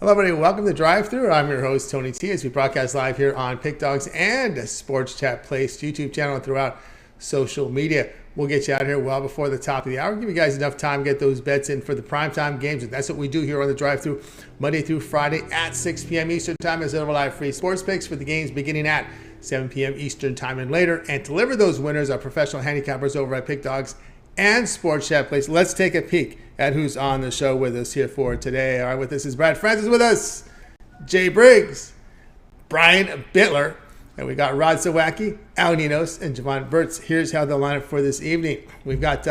Hello, everybody. Welcome to Drive Thru. I'm your host, Tony T, as we broadcast live here on Pick Dogs and Sports Chat Place YouTube channel and throughout social media. We'll get you out here well before the top of the hour. Give you guys enough time to get those bets in for the primetime games. And that's what we do here on the Drive Thru Monday through Friday at 6 p.m. Eastern Time as over live free sports picks for the games beginning at 7 p.m. Eastern Time and later. And to deliver those winners are professional handicappers over at Pick Dogs and Sports Chat Place. Let's take a peek at who's on the show with us here for today. All right, with us is Brad Francis with us, Jay Briggs, Brian Bitler, and we got Rod Zawacky, Ninos, and Jovan Burts. Here's how they'll line up for this evening. We've got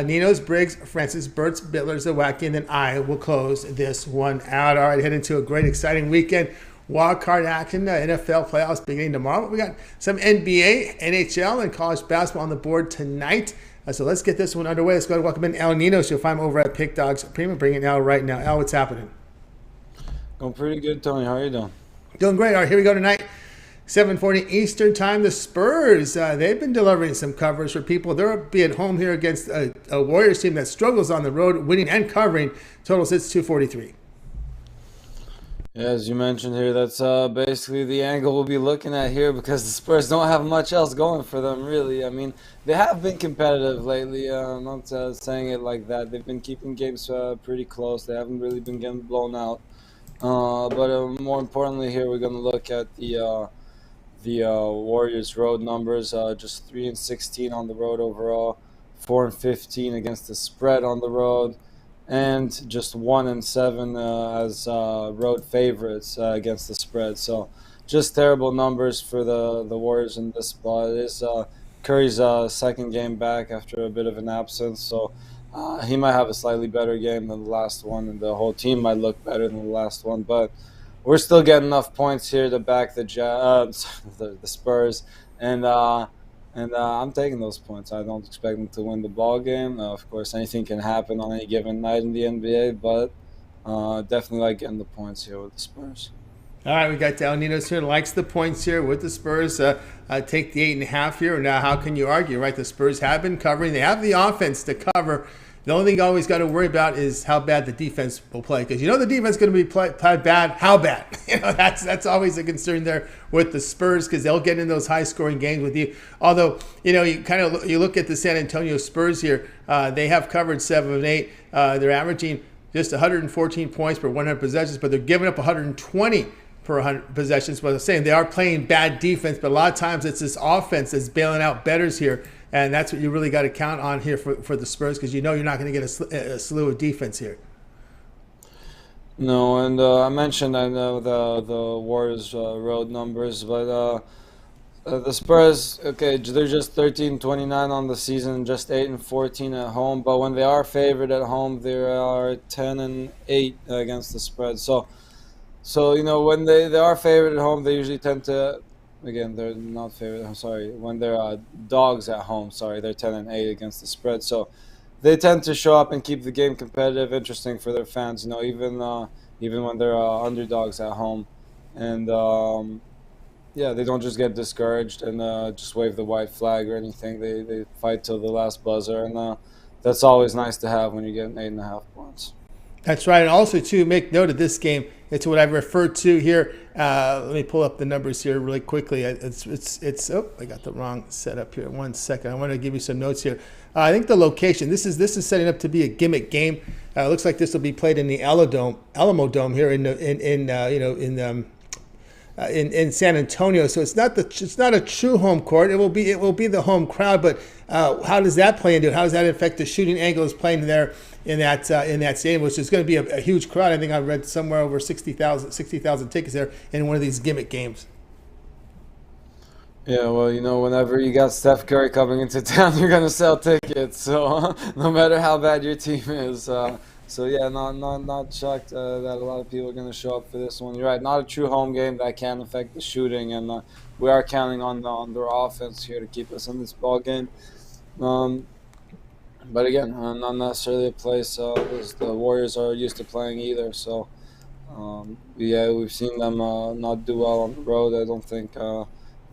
Ninos, Briggs, Francis, Burts, Bitler, Zawacky, and then I will close this one out. All right, head into a great, exciting weekend. Wild card action, NFL playoffs beginning tomorrow. We got some NBA, NHL, and college basketball on the board tonight. So let's get this one underway. Let's go and welcome in Ninos. You'll find him over at Pick Dogs Premium. Bring it now right now. What's happening? Going pretty good, Tony. How are you doing? Doing great. All right, here we go tonight. 7:40 Eastern Time. The Spurs, they've been delivering some coverage for people. They'll be at home here against a Warriors team that struggles on the road, winning and covering. Total sits 243. Yeah, as you mentioned here, that's basically the angle we'll be looking at here because the Spurs don't have much else going for them, really. I mean, they have been competitive lately. I'm not saying it like that. They've been keeping games pretty close. They haven't really been getting blown out. But more importantly here, we're going to look at the Warriors' road numbers. Just 3-16 on the road overall, 4-15 against the spread on the road, and just 1-7 as road favorites against the spread. So just terrible numbers for the Warriors in this spot. It is Curry's second game back after a bit of an absence, so he might have a slightly better game than the last one, and the whole team might look better than the last one. But we're still getting enough points here to back the Spurs, and I'm taking those points. I don't expect them to win the ball game. Of course, anything can happen on any given night in the NBA, but definitely like getting the points here with the Spurs. All right, we got Ninos here, likes the points here with the Spurs. Take the 8.5 here. Now, how can you argue, right? The Spurs have been covering. They have the offense to cover. The only thing you always got to worry about is how bad the defense will play, because you know the defense is going to be play bad. How bad? That's always a concern there with the Spurs, because they'll get in those high-scoring games with you. Although you look at the San Antonio Spurs here, they have covered 7 of 8. They're averaging just 114 points per 100 possessions, but they're giving up 120 per 100 possessions. But I'm saying they are playing bad defense, but a lot of times it's this offense that's bailing out bettors here. And that's what you really got to count on here for the Spurs, because you know you're not going to get a slew of defense here. No, and I mentioned the Warriors' road numbers, but the Spurs, okay, they're just 13-29 on the season, just 8-14 at home. But when they are favored at home, they are 10-8 against the spread. So when they are favored at home, they usually tend to. Again, they're not favorite. I'm sorry. When they're dogs at home, they're 10-8 against the spread. So they tend to show up and keep the game competitive, interesting for their fans. Even when they're underdogs at home, and they don't just get discouraged and just wave the white flag or anything. They fight till the last buzzer, and that's always nice to have when you get 8.5 points. That's right. And also, too, make note of this game. It's what I referred to here. Let me pull up the numbers here really quickly. I got the wrong setup here. 1 second. I want to give you some notes here. I think the location. This is setting up to be a gimmick game. It looks like this will be played in the Alamo Dome here in San Antonio. So it's not a true home court. It will be the home crowd. But how does that play into it? How does that affect the shooting angles playing there in that stadium, which is going to be a huge crowd? I think I read somewhere over 60,000 tickets there in one of these gimmick games. Yeah, well, whenever you got Steph Curry coming into town, you're gonna sell tickets. So no matter how bad your team is. So yeah, not shocked that a lot of people are gonna show up for this one. You're right, not a true home game that can affect the shooting, and we are counting on their offense here to keep us in this ball game. But again, not necessarily a place as the Warriors are used to playing either. So, we've seen them not do well on the road. I don't think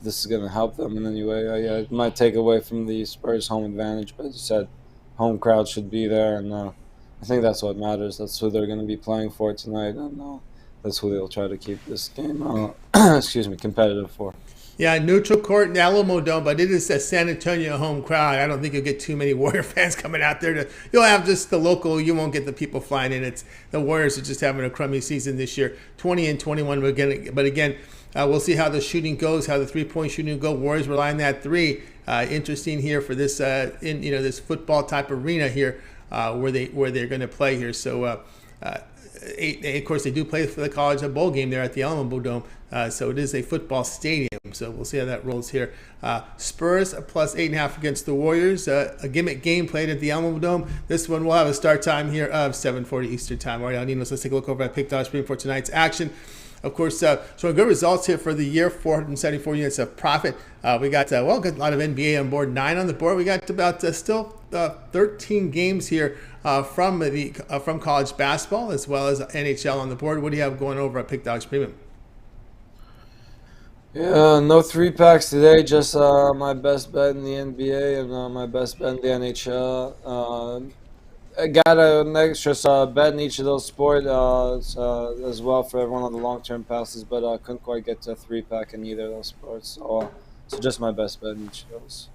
this is going to help them in any way. It might take away from the Spurs' home advantage, but as you said, home crowd should be there, and I think that's what matters. That's who they're going to be playing for tonight, and that's who they'll try to keep this game, excuse me, competitive for. Yeah, neutral court in Alamo Dome, but it is a San Antonio home crowd. I don't think you'll get too many Warrior fans coming out there. You'll have just the local. You won't get the people flying in. It's the Warriors are just having a crummy season this year, 20-21. But again, we'll see how the shooting goes, how the 3-point shooting go. Warriors rely on that three. Interesting here for this this football type arena here where they're going to play here. So. Of course, they do play for the college bowl game there at the Alamo Dome, so it is a football stadium. So we'll see how that rolls here. Spurs plus 8.5 against the Warriors. A gimmick game played at the Alamo Dome. This one will have a start time here of 7:40 Eastern time. All right, Ninos, let's take a look over at Pick Dog Stream for tonight's action. Of course, showing good results here for the year, 474 units of profit. We got, a lot of NBA on board, 9 on the board. We got about still 13 games here from college basketball as well as NHL on the board. What do you have going over at Pick Dogs Premium? Yeah, no 3-packs today, just my best bet in the NBA and my best bet in the NHL. I got an extra bet in each of those sports as well for everyone on the long-term passes, but I couldn't quite get to a 3-pack in either of those sports. So just my best bet in each of those.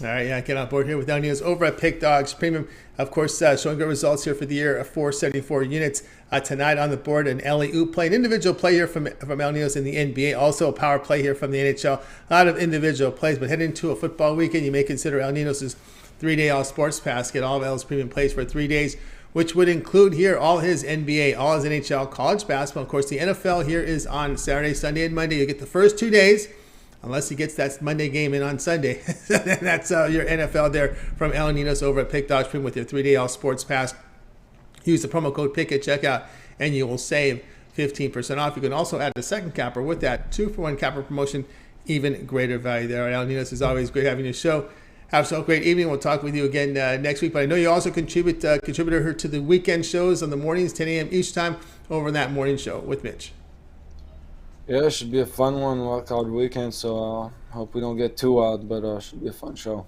All right, yeah, get on board here with Ninos over at Pick Dogs Premium. Of course, showing good results here for the year, 474 units tonight on the board. An alley-oop play, an individual play here from El Ninos in the NBA. Also a power play here from the NHL. A lot of individual plays, but heading into a football weekend, you may consider El Ninos' 3-day all sports pass. Get all of L's premium plays for 3 days, which would include here all his NBA, all his NHL, college basketball. Of course, the NFL here is on Saturday, Sunday, and Monday. You get the first 2 days, unless he gets that Monday game in on Sunday. That's your NFL there from El Ninos over at Pick Dogs Premium with your 3-day all sports pass. Use the promo code PICK at checkout, and you will save 15% off. You can also add a second capper with that 2-for-1 capper promotion, even greater value there. El Ninos, is always great having your show. Have so great evening. We'll talk with you again next week. But I know you also contributor to the weekend shows on the mornings, 10 a.m. each time, over in that morning show with Mitch. Yeah, it should be a fun one, wild weekend. So hope we don't get too wild, but it should be a fun show.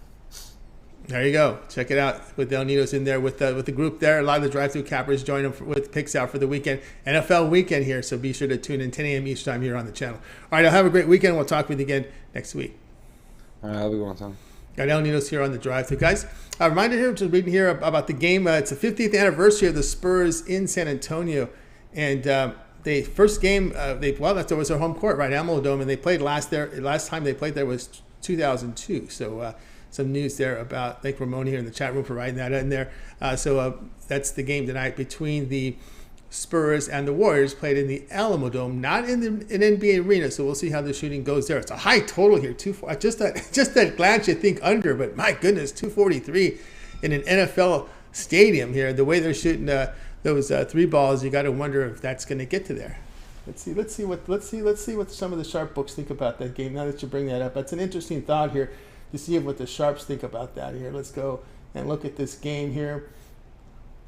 There you go. Check it out with El Ninos in there with the group there. A lot of the drive-through cappers join them with picks out for the weekend. NFL weekend here, so be sure to tune in 10 a.m. each time here on the channel. All right, I'll have a great weekend. We'll talk with you again next week. All right, have a good one, Tom. Got El Ninos here on the drive-through, guys. A reminder here, just reading here about the game. It's the 50th anniversary of the Spurs in San Antonio, and the first game that was their home court, right, Alamo Dome, and they played last time they played there was 2002. So some news there about, thank Ramon here in the chat room for writing that in there. So that's the game tonight between the Spurs and the Warriors, played in the Alamo Dome, not in an NBA arena. So we'll see how the shooting goes there. It's a high total here, just that glance you think under, but my goodness, 243 in an NFL stadium here. The way they're shooting those 3 balls, you got to wonder if that's going to get to there. Let's see what some of the sharp books think about that game. Now that you bring that up, that's an interesting thought here to see what the sharps think about that here. Let's go and look at this game here.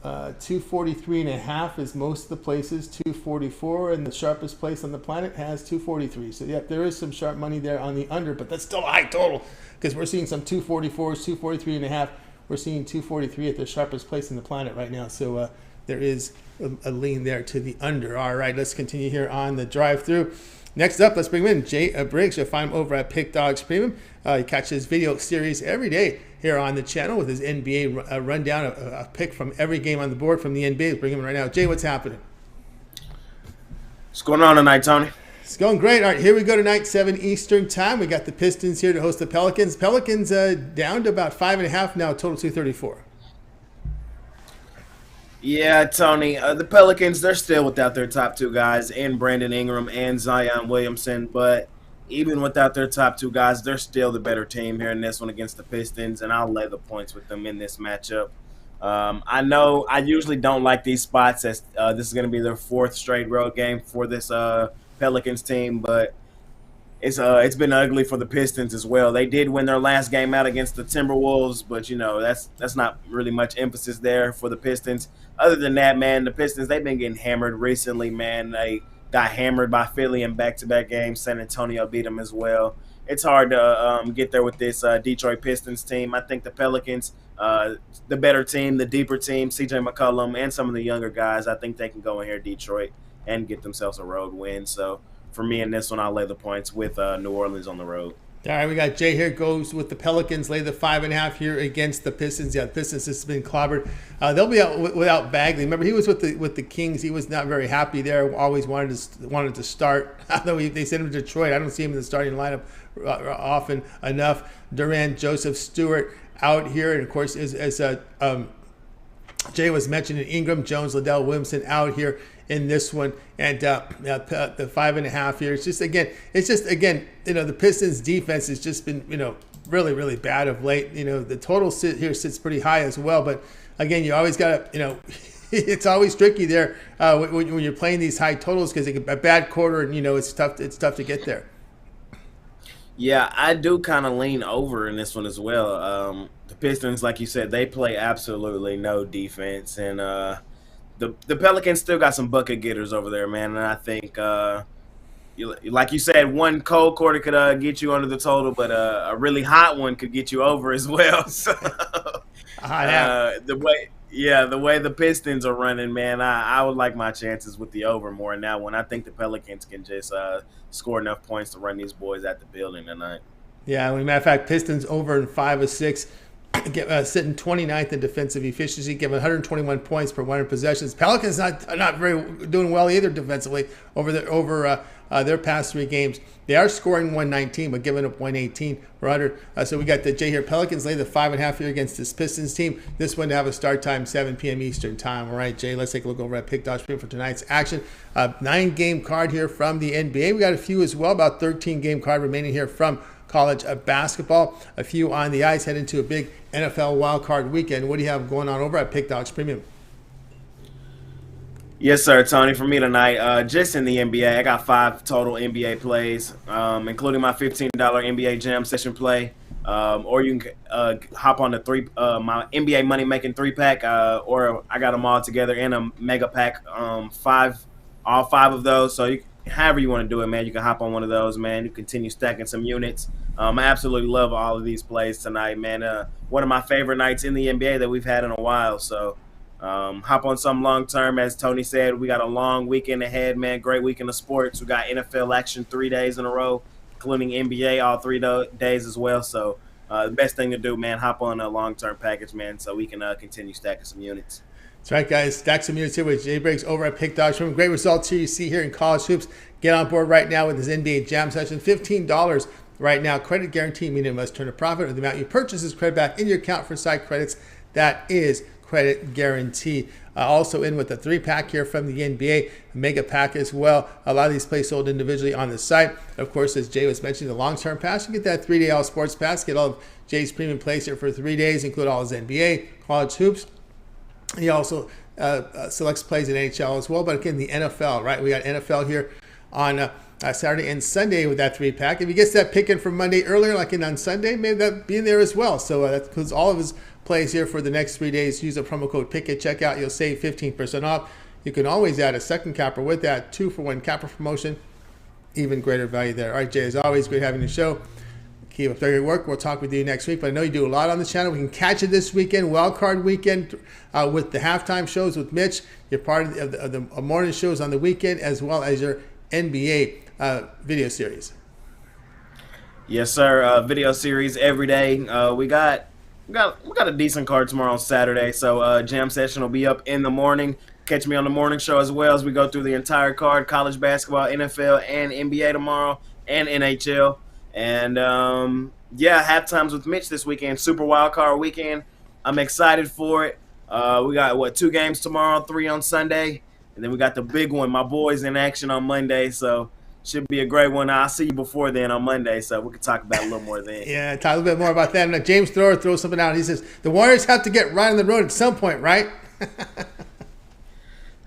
243.5 is most of the places, 244, and the sharpest place on the planet has 243. So, yep, there is some sharp money there on the under, but that's still a high total because we're seeing some 244s, 243.5. We're seeing 243 at the sharpest place in the planet right now. So, there is a lean there to the under. All right, let's continue here on the drive-through. Next up, let's bring in Briggs. You'll find him over at Pick Dogs Premium. You catch his video series every day here on the channel with his NBA rundown, a pick from every game on the board from the NBA. Let's bring him in right now. Jay, what's happening? What's going on tonight, Tony? It's going great. All right, here we go tonight, 7 Eastern time. We got the Pistons here to host the Pelicans. Pelicans down to about 5.5 now, total 234. Yeah, Tony, the Pelicans, they're still without their top 2 guys, and Brandon Ingram and Zion Williamson, but even without their top 2 guys, they're still the better team here in this one against the Pistons, and I'll lay the points with them in this matchup. I know I usually don't like these spots as this is going to be their 4th straight road game for this Pelicans team, but it's been ugly for the Pistons as well. They did win their last game out against the Timberwolves, but that's not really much emphasis there for the Pistons. Other than that, man, the Pistons, they've been getting hammered recently, man. They got hammered by Philly in back-to-back games. San Antonio beat them as well. it's hard to get there with this Detroit Pistons team. I think the Pelicans, the better team, the deeper team, CJ McCollum, and some of the younger guys, I think they can go in here, Detroit, and get themselves a road win. So for me in this one, I'll lay the points with New Orleans on the road. All right, we got Jay here, goes with the Pelicans, lay the 5.5 here against the Pistons. Yeah, the Pistons has been clobbered. They'll be out without Bagley. Remember, he was with the Kings. He was not very happy there. Always wanted to start. Although they sent him to Detroit, I don't see him in the starting lineup often enough. Durant, Joseph, Stewart out here, and of course, as Jay was mentioning, Ingram, Jones, Liddell, Williamson out here in this one, and the 5.5 here. It's just again, the Pistons defense has just been really, really bad of late. The total sits pretty high as well, but again, you always got to it's always tricky there when you're playing these high totals, because a bad quarter, and it's tough to get there. Yeah, I do kind of lean over in this one as well. The Pistons, like you said, they play absolutely no defense, and the Pelicans still got some bucket getters over there, man. And I think, like you said, one cold quarter could get you under the total, but a really hot one could get you over as well. So the way the Pistons are running, man, I would like my chances with the over more in that one. I think the Pelicans can just score enough points to run these boys at the building tonight. Yeah, as a matter of fact, Pistons over in 5 of 6, sitting 29th in defensive efficiency, giving 121 points per 100 possessions. Pelicans not very doing well either defensively over their past 3 games. They are scoring 119, but giving up 118 per 100. So we got the Jay here. Pelicans lay the 5.5 here against this Pistons team. This one to have a start time 7 p.m. Eastern time. All right, Jay, let's take a look over at Pick Dodge for tonight's action. 9-game card here from the NBA. We got a few as well, about 13-game card remaining here from college basketball. A few on the ice, head into a big NFL wildcard weekend. What do you have going on over at Pick Dogs Premium? Yes, sir, Tony. For me tonight, just in the NBA, I got 5 total NBA plays, including my $15 NBA Jam Session play. Or you can hop on the my NBA Money Making 3-pack, or I got them all together in a mega pack, all 5 of those. So however you want to do it, man, you can hop on one of those, man. You continue stacking some units. I absolutely love all of these plays tonight, man. One of my favorite nights in the NBA that we've had in a while. So hop on some long term. As Tony said, we got a long weekend ahead, man. Great weekend of sports. We got NFL action 3 days in a row, including NBA all 3 days as well. So the best thing to do, man, hop on a long term package, man, so we can continue stacking some units. That's right, guys. Stack some units here with Jay Briggs over at Pick Dodge. Great results here you see here in college hoops. Get on board right now with this NBA Jam Session. $15 right now. Credit guarantee, meaning you must turn a profit or the amount you purchase is credit back in your account for site credits. That is credit guarantee. Also in with the 3-pack here from the NBA, mega pack as well. A lot of these plays sold individually on the site. Of course, as Jay was mentioning, the long-term pass, you get that 3-day all sports pass. Get all of Jay's premium plays here for 3 days, include all his NBA, college hoops. He also selects plays in NHL as well. But again, the NFL, right? We got NFL here on Saturday and Sunday with that 3-pack. If he gets that pick in from Monday earlier, like on Sunday, maybe that be in there as well. So that includes all of his plays here for the next 3 days. Use the promo code PICK at checkout. You'll save 15% off. You can always add a second capper with that 2-for-1 capper promotion. Even greater value there. All right, Jay, as always, great having the show. Keep up the great work. We'll talk with you next week. But I know you do a lot on the channel. We can catch you this weekend, wildcard weekend, with the halftime shows with Mitch. You're part of the morning shows on the weekend, as well as your NBA video series. Yes, sir. Video series every day. We got a decent card tomorrow on Saturday. So Jam Session will be up in the morning. Catch me on the morning show as well as we go through the entire card: college basketball, NFL, and NBA tomorrow, and NHL. And halftimes with Mitch this weekend, Super Wild Card weekend. I'm excited for it. We got 2 games tomorrow, 3 on Sunday, and then we got the big one, my boys in action on Monday. So should be a great one. I'll see you before then on Monday, so we can talk about it a little more then. Yeah, talk a little bit more about that. And James Thrower throws something out. He says the Warriors have to get right on the road at some point, right?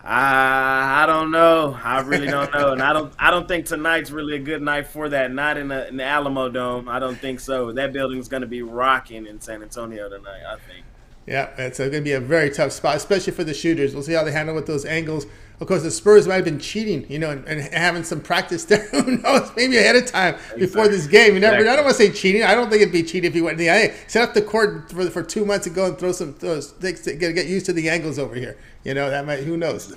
I don't know. I really don't know, and I don't think tonight's really a good night for that. Not in the Alamo Dome. I don't think so. That building's going to be rocking in San Antonio tonight, I think. Yeah, it's going to be a very tough spot, especially for the shooters. We'll see how they handle with those angles Of course, the Spurs might have been cheating, and having some practice there. Who knows? Maybe ahead of time before this game. You never. I don't want to say cheating. I don't think it'd be cheating if he went. Set up the court for 2 months and go and throw some throws. Get used to the angles over here. That might. Who knows?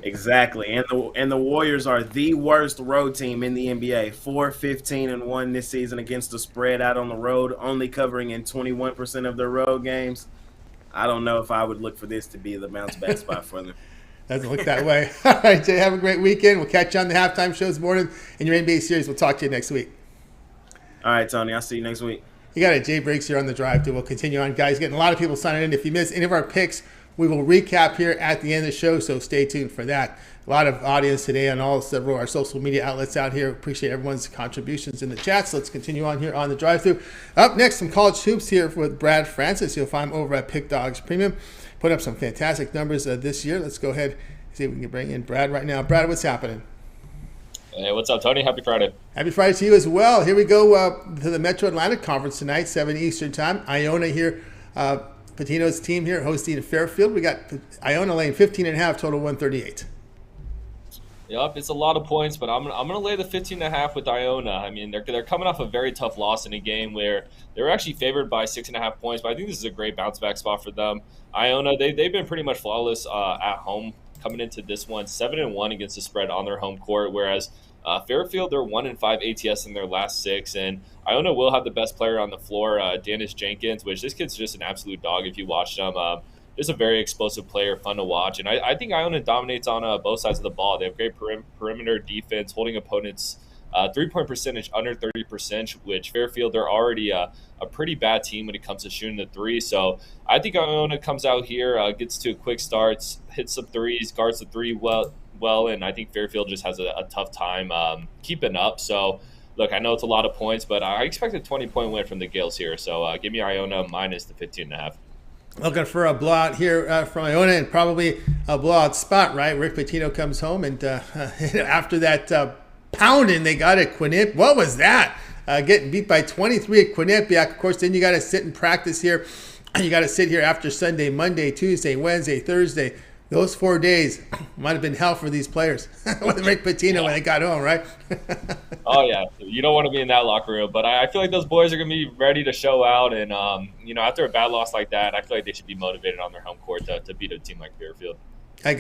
Exactly. And the Warriors are the worst road team in the NBA. 4-15-1 this season against the spread out on the road, only covering in 21% of their road games. I don't know if I would look for this to be the bounce back spot for them. Doesn't look that way. All right, Jay, have a great weekend. We'll catch you on the halftime shows this morning in your NBA series. We'll talk to you next week. All right, Tony. I'll see you next week. You got it. Jay Briggs here on the drive through. We'll continue on, guys. Getting a lot of people signing in. If you missed any of our picks, we will recap here at the end of the show, so stay tuned for that. A lot of audience today on several of our social media outlets out here. Appreciate everyone's contributions in the chats. Let's continue on here on the drive through. Up next, some college hoops here with Brad Francis. You'll find him over at Pick Dogs Premium. Put up some fantastic numbers this year. Let's go ahead and see if we can bring in Brad right now. Brad, what's happening? Hey, what's up, Tony? Happy Friday. Happy Friday to you as well. Here we go to the Metro Atlantic Conference tonight, 7 Eastern time. Iona here, Patino's team here hosting Fairfield. We got Iona laying 15.5, total 138. Yep, it's a lot of points, but I'm gonna lay the 15.5 with Iona. I mean, they're coming off a very tough loss in a game where they were actually favored by 6.5 points, but I think this is a great bounce back spot for them. Iona, they've been pretty much flawless at home coming into this one, 7-1 against the spread on their home court, whereas Fairfield, they're 1-5 ATS in their last 6, and Iona will have the best player on the floor, Dennis Jenkins, which this kid's just an absolute dog if you watch him. Just a very explosive player, fun to watch. And I think Iona dominates on both sides of the ball. They have great perimeter defense, holding opponents' three-point percentage under 30%, which Fairfield, they're already a pretty bad team when it comes to shooting the three. So I think Iona comes out here, gets to a quick start, hits some threes, guards the three well, and I think Fairfield just has a tough time keeping up. So, look, I know it's a lot of points, but I expect a 20-point win from the Gales here. So give me Iona minus the 15.5. Looking for a blowout here from Iona, and probably a blowout spot, right? Rick Pitino comes home, and after that pounding they got at Quinnipiac. What was that? Getting beat by 23 at Quinnipiac. Of course, then you got to sit and practice here. You got to sit here after Sunday, Monday, Tuesday, Wednesday, Thursday. Those 4 days might have been hell for these players with Rick Pitino when they got home, right? Oh, yeah. You don't want to be in that locker room. But I feel like those boys are going to be ready to show out. And, after a bad loss like that, I feel like they should be motivated on their home court to beat a team like Fairfield. I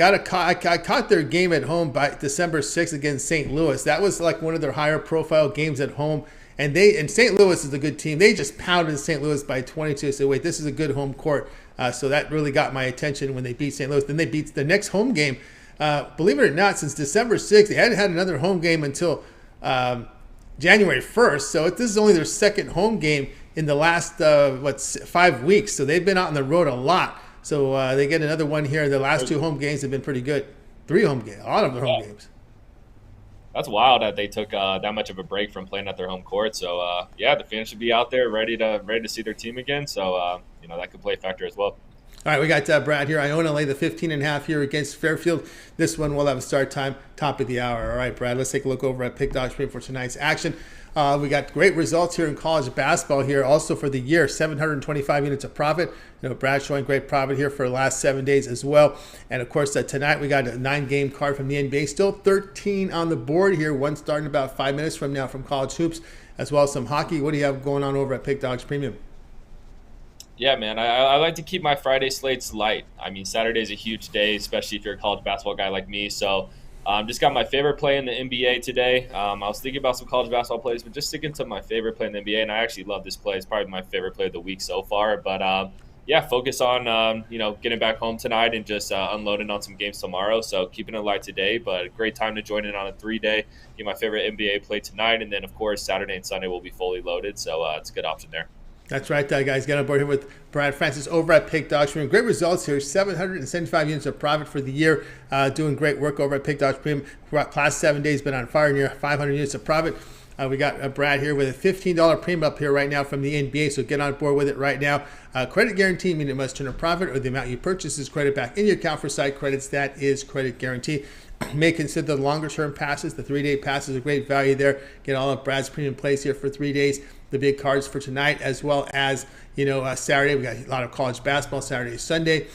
caught their game at home by December 6th against St. Louis. That was like one of their higher profile games at home. And St. Louis is a good team. They just pounded St. Louis by 22. So, wait, this is a good home court. So that really got my attention when they beat St. Louis. Then they beat the next home game. Believe it or not, since December 6th, they hadn't had another home game until January 1st. So this is only their second home game in the last, 5 weeks. So they've been out on the road a lot. So they get another one here. The last 2 home games have been pretty good. 3 home games, a lot of their home games. That's wild that they took that much of a break from playing at their home court. So, the fans should be out there ready to see their team again. So, that could play a factor as well. All right, we got Brad here. Iona lay the 15.5 here against Fairfield. This one will have a start time, top of the hour. All right, Brad, let's take a look over at Pick Dogs Premium for tonight's action. We got great results here in college basketball here. Also for the year, 725 units of profit. Brad showing great profit here for the last 7 days as well. And, of course, tonight we got a 9-game card from the NBA. Still 13 on the board here. One starting about 5 minutes from now from college hoops, as well as some hockey. What do you have going on over at Pick Dogs Premium? Yeah, man, I like to keep my Friday slates light. I mean, Saturday's a huge day, especially if you're a college basketball guy like me. So just got my favorite play in the NBA today. I was thinking about some college basketball plays, but just sticking to my favorite play in the NBA. And I actually love this play. It's probably my favorite play of the week so far. But, focus on, getting back home tonight and just unloading on some games tomorrow. So keeping it light today, but a great time to join in on a 3-day. Get my favorite NBA play tonight. And then, of course, Saturday and Sunday will be fully loaded. So it's a good option there. That's right, guys. Get on board here with Brad Francis over at Pick Dogs Premium. Great results here. 775 units of profit for the year. Doing great work over at Pick Dogs Premium. Past 7 days, been on fire, near 500 units of profit. We got Brad here with a $15 premium up here right now from the NBA, so get on board with it right now. Credit guarantee, meaning it must turn a profit or the amount you purchase is credit back in your account for site credits. That is credit guarantee. May consider the longer-term passes. The 3-day pass is a great value there. Get all of Brad's premium plays here for 3 days. The big cards for tonight, as well as Saturday. We got a lot of college basketball Saturday, Sunday.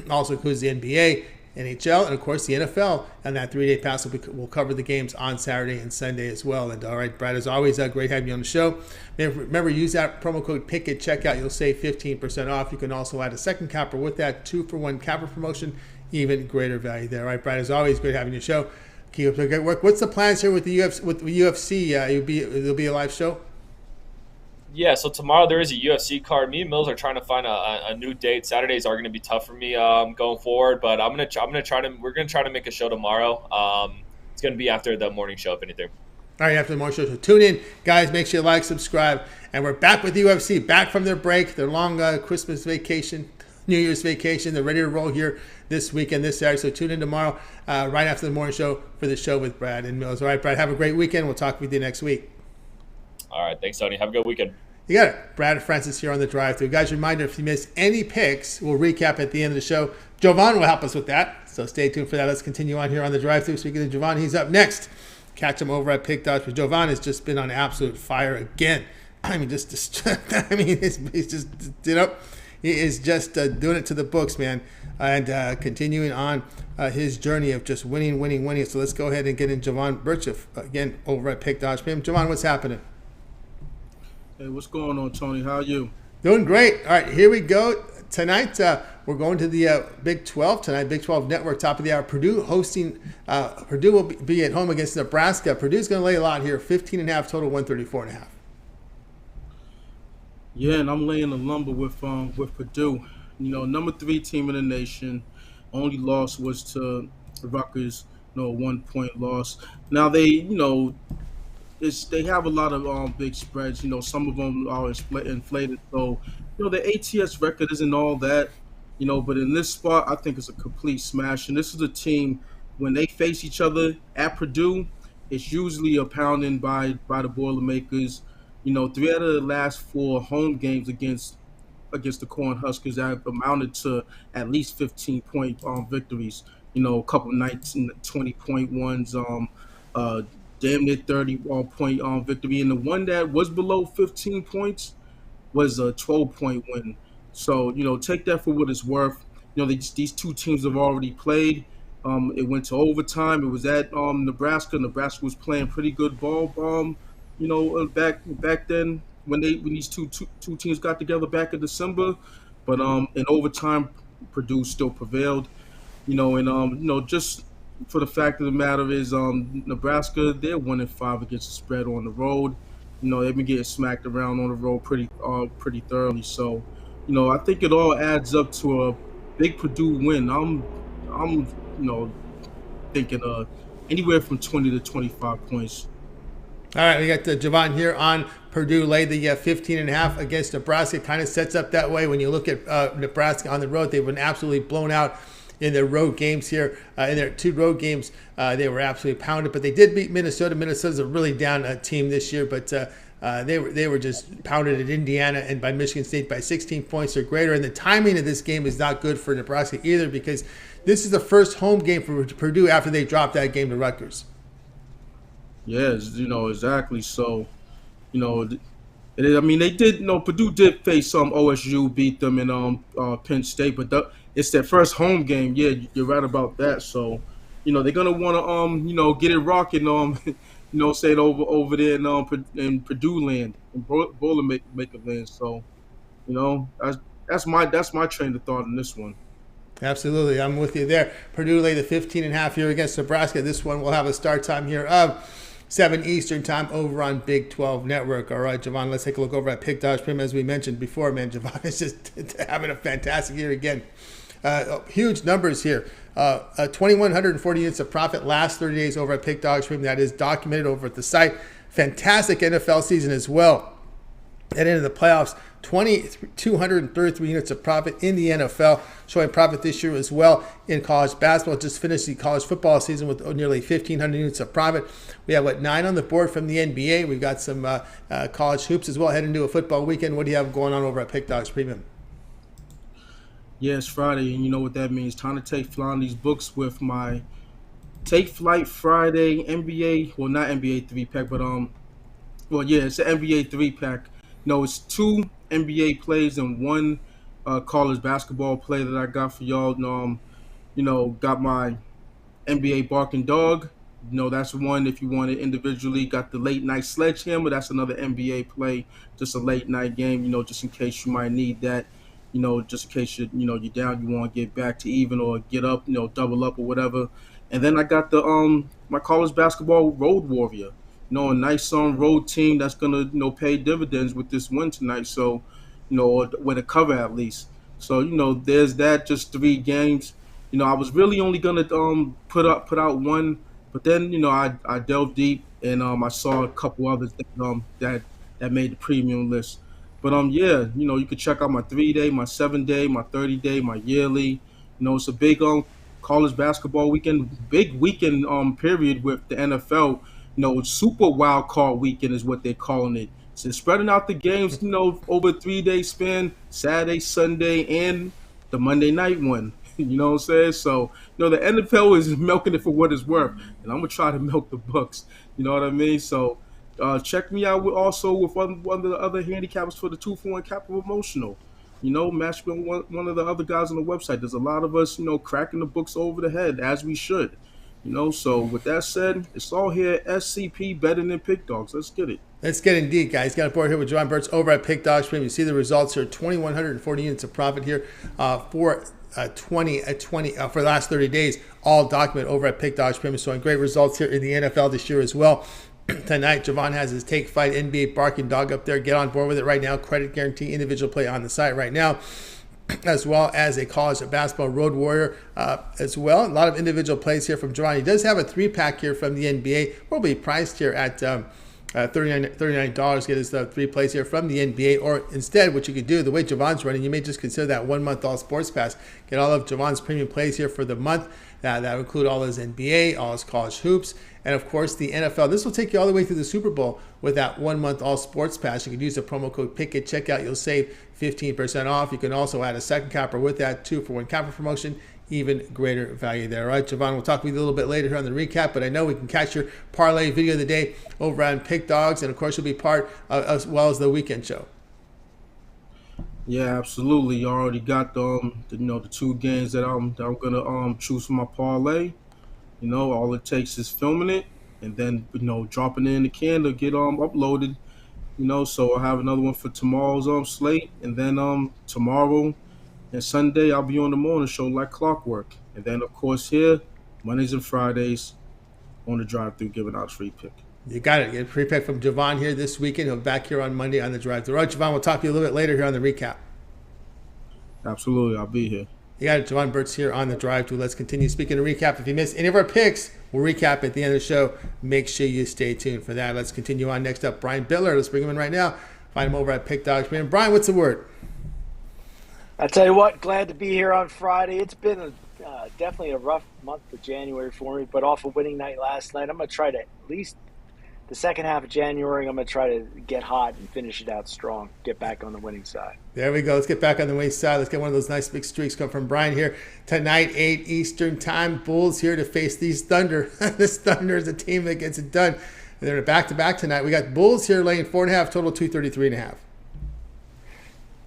Also includes the NBA. NHL, and of course the NFL. And that 3-day pass will cover the games on Saturday and Sunday as well. And all right, Brad, as always, great having you on the show. Remember, use that promo code PICK at checkout. You'll save 15% off. You can also add a second capper with that 2-for-1 capper promotion. Even greater value there. All right, Brad, as always, great having you on the show. Keep up the great work. What's the plans here with the UFC? There'll be a live show? Yeah, so tomorrow there is a UFC card. Me and Mills are trying to find a new date. Saturdays are going to be tough for me going forward, but we're gonna try to make a show tomorrow. It's going to be after the morning show, if anything. All right, after the morning show. So tune in, guys. Make sure you like, subscribe, and we're back with UFC, back from their break, their long Christmas vacation, New Year's vacation. They're ready to roll here this weekend, this Saturday. So tune in tomorrow, right after the morning show, for the show with Brad and Mills. All right, Brad, have a great weekend. We'll talk with you next week. All right, thanks, Tony. Have a good weekend. You got it. Brad and Francis here on the drive-thru. Guys, reminder, if you miss any picks, we'll recap at the end of the show. Jovan will help us with that, so stay tuned for that. Let's continue on here on the drive-thru. Speaking of Jovan, he's up next. Catch him over at Pick Dogs. But Jovan has just been on absolute fire again. I mean, he's just, he is just doing it to the books, man, and continuing on his journey of just winning. So let's go ahead and get in Jovan Burts again over at Pick Dogs. Jovan, what's happening? Hey, what's going on, Tony? How are you? Doing great. All right, here we go. Tonight, we're going to the Big 12 tonight, Big 12 Network, top of the hour. Purdue will be at home against Nebraska. Purdue's going to lay a lot here, 15.5 total, 134.5. Yeah, and I'm laying the lumber with Purdue. You know, number 3 team in the nation. Only loss was to Rutgers, a 1-point loss. Now they have a lot of big spreads. Some of them are inflated. So, the ATS record isn't all that, but in this spot, I think it's a complete smash. And this is a team, when they face each other at Purdue, it's usually a pounding by the Boilermakers. 3 out of the last 4 home games against the Cornhuskers have amounted to at least 15-point victories. A couple nights in the 20-point ones, damn near 30-point victory. And the one that was below 15 points was a 12-point win. So, take that for what it's worth. These 2 teams have already played. It went to overtime. It was at Nebraska. Nebraska was playing pretty good ball. Back then when these two teams got together back in December, but in overtime, Purdue still prevailed. Just for the fact of the matter is, Nebraska, they're 1-5 against the spread on the road. They've been getting smacked around on the road pretty thoroughly. So, I think it all adds up to a big Purdue win. I'm thinking anywhere from 20 to 25 points. All right, we got Jovan here on Purdue laid the 15.5 against Nebraska. Kind of sets up that way when you look at Nebraska on the road. They've been absolutely blown out in their road games here. In their 2 road games, they were absolutely pounded, but they did beat Minnesota. Minnesota's a really down team this year, but they were just pounded at Indiana and by Michigan State by 16 points or greater. And the timing of this game is not good for Nebraska either, because this is the first home game for Purdue after they dropped that game to Rutgers. Yes, exactly. So, they did. Purdue did face some OSU, beat them in Penn State, but it's their first home game. Yeah, you're right about that. So, they're gonna want to get it rocking. Say it over there in Purdue land, in Boilermaker land. So, that's my train of thought in this one. Absolutely, I'm with you there. Purdue laid the 15.5 here against Nebraska. This one will have a start time here of 7 Eastern time over on Big 12 Network. All right, Jovan, let's take a look over at Pick Dogs Prim. As we mentioned before, man, Jovan is just having a fantastic year again. Huge numbers here. 2,140 units of profit last 30 days over at Pick Dogs Prim. That is documented over at the site. Fantastic NFL season as well. At the end of the playoffs, 233 units of profit in the NFL, showing profit this year as well in college basketball. Just finished the college football season with nearly 1,500 units of profit. We have, 9 on the board from the NBA. We've got some college hoops as well heading into a football weekend. What do you have going on over at Pick Dogs Premium? Yeah, it's Friday, and you know what that means. Time to take flight on these books with my Take Flight Friday NBA, well, not NBA 3-pack, but it's an NBA 3-pack. It's 2 NBA plays and 1 college basketball play that I got for y'all. got my NBA Barking Dog. That's one if you want it individually. Got the Late Night Sledgehammer. That's another NBA play, just a late night game. Just in case you might need that. Just in case you're down, you want to get back to even or get up, double up or whatever. And then I got the my college basketball Road Warrior. A nice road team that's gonna pay dividends with this win tonight. So, or with a cover at least. So there's that. Just 3 games. I was really only gonna put out one, but then I delved deep and I saw a couple others that made the premium list. But yeah, you could check out my 3-day, my 7-day, my 30-day, my yearly. It's a big college basketball weekend, big weekend period with the NFL. Super wild card weekend is what they're calling it. So spreading out the games, over a 3-day span, Saturday, Sunday, and the Monday night one. You know what I'm saying? So, the NFL is milking it for what it's worth, and I'm gonna try to milk the books. You know what I mean? So, check me out also with one of the other handicappers for the 2-for-1 Capital Promotional. Match with one of the other guys on the website. There's a lot of us, cracking the books over the head as we should. So with that said, it's all here at SCP better than Pick Dogs. Let's get it. Let's get indeed, guys. Got a board here with Jovan Burts over at Pick Dogs Premium. You see the results here: 2,140 units of profit here for 20 for the last 30 days. All documented over at Pick Dogs Premium. So, great results here in the NFL this year as well. Tonight, Jovan has his Take Fight NBA Barking Dog up there. Get on board with it right now. Credit guarantee, individual play on the site right now, as well as a college basketball Road Warrior as well. A lot of individual plays here from Jovan. He does have a 3-pack here from the NBA. Will be priced here at $39. Get his 3 plays here from the NBA. Or instead, what you could do, the way Jovan's running, you may just consider that 1-month all sports pass. Get all of Jovan's premium plays here for the month. That will include all his NBA, all his college hoops, and of course the NFL. This will take you all the way through the Super Bowl with that 1-month all sports pass. You can use the promo code PICK at checkout. You'll save 15% off. You can also add a second capper with that 2-for-1 capper promotion. Even greater value there. All right, Jovan, we'll talk with you a little bit later here on the recap, but I know we can catch your parlay video of the day over on Pick Dogs, and of course you'll be part as well as the weekend show. Yeah, absolutely. You already got the 2 games that I'm gonna choose for my parlay. All it takes is filming it and then dropping it in the can to get uploaded. So I'll have another one for tomorrow's slate, and then tomorrow and Sunday I'll be on the morning show like clockwork, and then of course here Mondays and Fridays on the drive-through giving out free pick. You got it. Get a free pick from Jovan here this weekend. He'll be back here on Monday on the drive-through. All right, Jovan, we'll talk to you a little bit later here on the recap. Absolutely, I'll be here. You got it, Jovan Burts here on the drive-through. Let's continue. Speaking of recap, if you missed any of our picks, we'll recap at the end of the show. Make sure you stay tuned for that. Let's continue on. Next up, Brian Bitler. Let's bring him in right now. Find him over at Pick Dogs. Brian, what's the word? I tell you what, glad to be here on Friday. It's been definitely a rough month for January for me, but off a winning night last night, I'm going to try to at least the second half of January, I'm going to try to get hot and finish it out strong, get back on the winning side. There we go. Let's get back on the winning side. Let's get one of those nice big streaks come from Brian here. Tonight, 8 Eastern time, Bulls here to face these Thunder. This Thunder is a team that gets it done. And they're in a back-to-back tonight. We got Bulls here laying 4.5, total 233.5.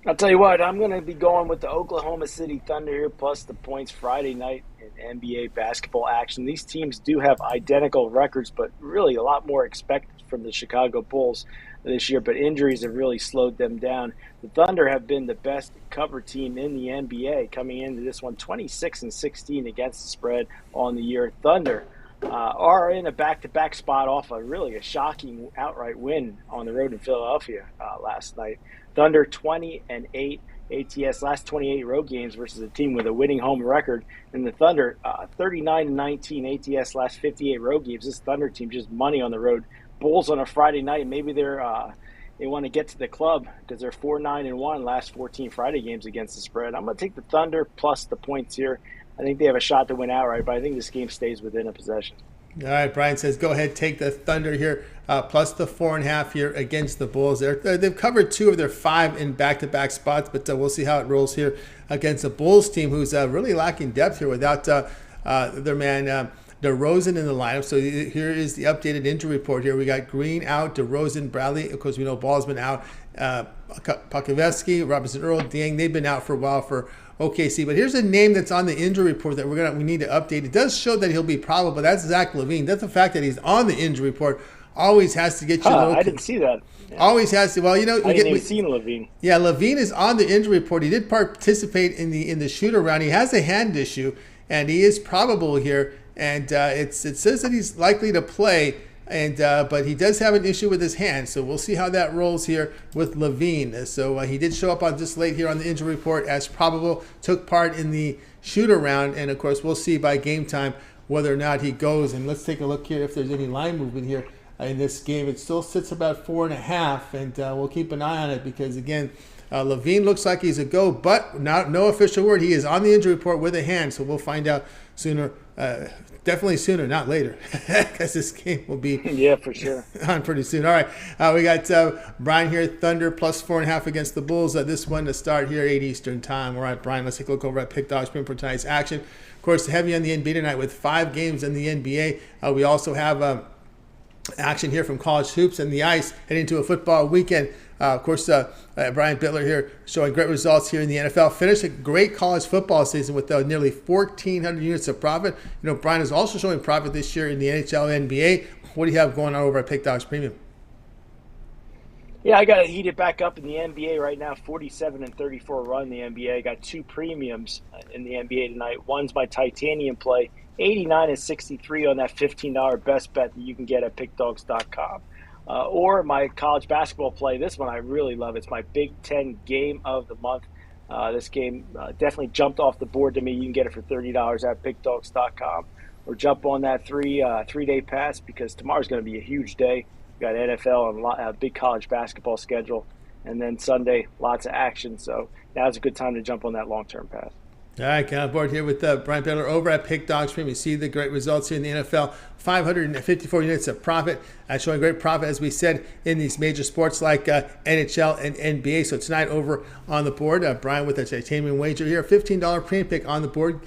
I'll tell you what, I'm going to be going with the Oklahoma City Thunder here, plus the points Friday night in NBA basketball action. These teams do have identical records, but really a lot more expected from the Chicago Bulls this year, but injuries have really slowed them down. The Thunder have been the best cover team in the NBA coming into this one, 26-16 against the spread on the year. Thunder are in a back-to-back spot off a shocking outright win on the road in Philadelphia last night. Thunder 20-8 ATS last 28 road games versus a team with a winning home record, and the Thunder 39-19 ATS last 58 road games. This Thunder team just money on the road. Bulls on a Friday night. Maybe they want to get to the club because they're 4-9-1 last 14 Friday games against the spread. I'm going to take the Thunder plus the points here. I think they have a shot to win outright, but I think this game stays within a possession. All right, Brian says go ahead, take the Thunder here, plus the 4.5 here against the Bulls. They've covered 2 of their 5 in back-to-back spots, but we'll see how it rolls here against the Bulls team, who's really lacking depth here without their man DeRozan in the lineup. So here is the updated injury report here. We got Green out, DeRozan, Bradley. Of course, we know Ball's been out. Pakavetsky, Robinson Earl, Dieng, they've been out for a while for OKC. But here's a name that's on the injury report that we need to update. It does show that he'll be probable. That's Zach LaVine. That's the fact that he's on the injury report. Always has to get you. I didn't see that. Yeah. Always has to. Well, I didn't even see LaVine. Yeah, LaVine is on the injury report. He did participate in the shoot around. He has a hand issue, and he is probable here. And it says that he's likely to play. And but he does have an issue with his hand, so we'll see how that rolls here with LaVine. So he did show up on just late here on the injury report as probable, took part in the shoot around, and of course we'll see by game time whether or not he goes. And let's take a look here if there's any line movement here in this game. It still sits about 4.5, and we'll keep an eye on it because again, LaVine looks like he's a go, but no official word. He is on the injury report with a hand, so we'll find out sooner. Definitely sooner, not later, because this game will be for sure on pretty soon. All right, we got Brian here, Thunder plus 4.5 against the Bulls. This one to start here, 8 Eastern time. All right, Brian, let's take a look over at Pick Dogs for tonight's action. Of course, heavy on the NBA tonight with 5 games in the NBA. We also have action here from college hoops and the ice heading into a football weekend. Of course, Brian Bitler here showing great results here in the NFL. Finished a great college football season with nearly 1,400 units of profit. You know, Brian is also showing profit this year in the NHL and NBA. What do you have going on over at Pick Dogs Premium? Yeah, I got to heat it back up in the NBA right now. 47-34 run in the NBA. I got 2 premiums in the NBA tonight. One's my titanium play, 89-63 on that $15 best bet that you can get at pickdogs.com. Or my college basketball play. This one I really love. It's my Big Ten game of the month. This game definitely jumped off the board to me. You can get it for $30 at pickdogs.com. Or jump on that three-day pass because tomorrow's going to be a huge day. We got NFL and a big college basketball schedule. And then Sunday, lots of action. So now's a good time to jump on that long-term pass. All right, on board here with Brian Bitler over at Pick Dogs Premium. You see the great results here in the NFL. 554 units of profit, showing great profit, as we said, in these major sports like NHL and NBA. So tonight over on the board, Brian with a titanium wager here. $15 premium pick on the board.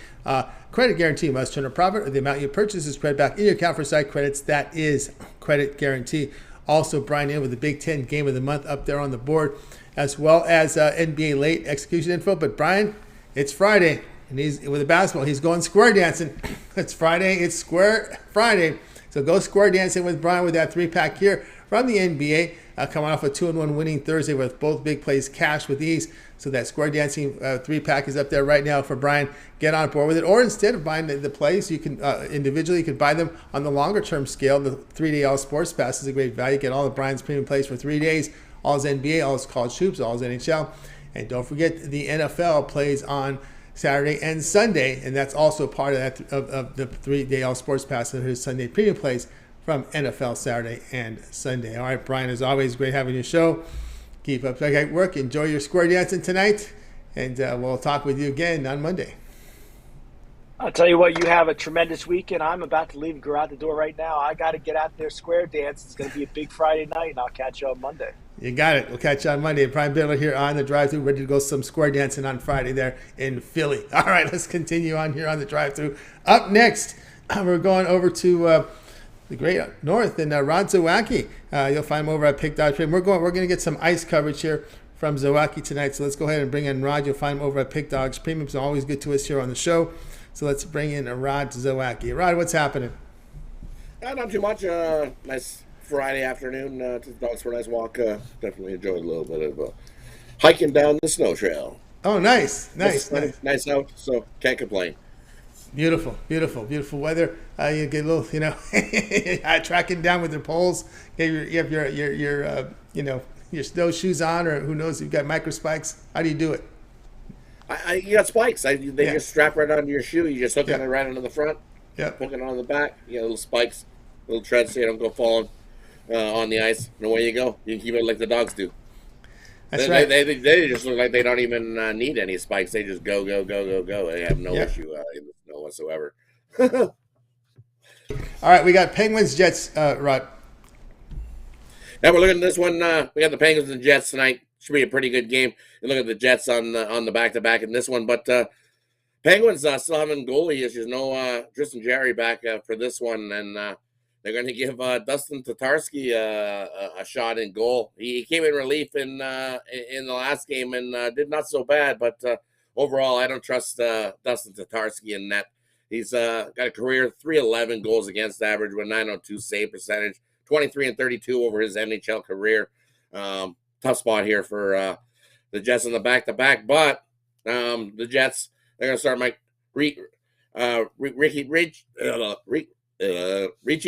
Credit guarantee must turn a profit or the amount you purchase is credit back in your account for site credits. That is credit guarantee. Also, Brian in with the Big Ten game of the month up there on the board, as well as NBA late execution info. But Brian, it's Friday, and he's with the basketball. He's going square dancing. It's Friday. It's Square Friday. So go square dancing with Brian with that 3-pack here from the NBA. Coming off a 2-1 winning Thursday with both big plays cash with ease. So that square dancing 3-pack is up there right now for Brian. Get on board with it. Or instead of buying the plays, you can individually, you can buy them on the longer term scale. The 3-day all sports pass is a great value. Get all of Brian's premium plays for 3 days. All his NBA, all his college hoops, all his NHL. And don't forget the NFL plays on Saturday and Sunday, and that's also part of that of the 3-day all sports pass and his Sunday premium plays from NFL Saturday and Sunday. All right, Brian, as always, great having your show. Keep up the great work. Enjoy your square dancing tonight, and we'll talk with you again on Monday. I'll tell you what, you have a tremendous weekend. I'm about to leave and go out the door right now. I got to get out there, square dance. It's going to be a big Friday night, and I'll catch you on Monday. You got it. We'll catch you on Monday. Brian Bitler here on the drive-thru, ready to go some square dancing on Friday there in Philly. All right, let's continue on here on the drive-thru. Up next, we're going over to the great north and Rod Zawacky. You'll find him over at Pick Dogs Premium. We're going to get some ice coverage here from Zawacky tonight. So let's go ahead and bring in Rod. You'll find him over at Pick Dogs Premium. It's always good to us here on the show. So let's bring in Rod Zawacky. Rod, what's happening? Not too much. Nice Friday afternoon to the dogs for a nice walk. Definitely enjoyed a little bit of hiking down the snow trail. Oh, nice. Nice out, so can't complain. Beautiful weather. You get a little, tracking down with your poles. You have your snowshoes on, or who knows, you've got micro spikes. How do you do it? You got spikes. They just strap right onto your shoe. You just hook on it right onto the front. Yeah. Hook it on the back. You got little spikes, little treads so you don't go falling on the ice. And away you go. You can keep it like the dogs do. That's right. They just look like they don't even need any spikes. They just go. They have no issue in the snow whatsoever. All right, we got Penguins Jets, Rod. Now we're looking at this one. We got the Penguins and Jets tonight. Should be a pretty good game. You look at the Jets on the back-to-back in this one, but Penguins still having goalie issues. No Tristan Jarry back for this one, and they're going to give Dustin Tatarski a shot in goal. He came in relief in the last game and did not so bad, but overall, I don't trust Dustin Tatarski in net. He's got a career 311 goals against average with 902 save percentage, 23 and 32 over his NHL career. Tough spot here for the Jets in the back-to-back, but the Jets, they're going to start Mike Ricci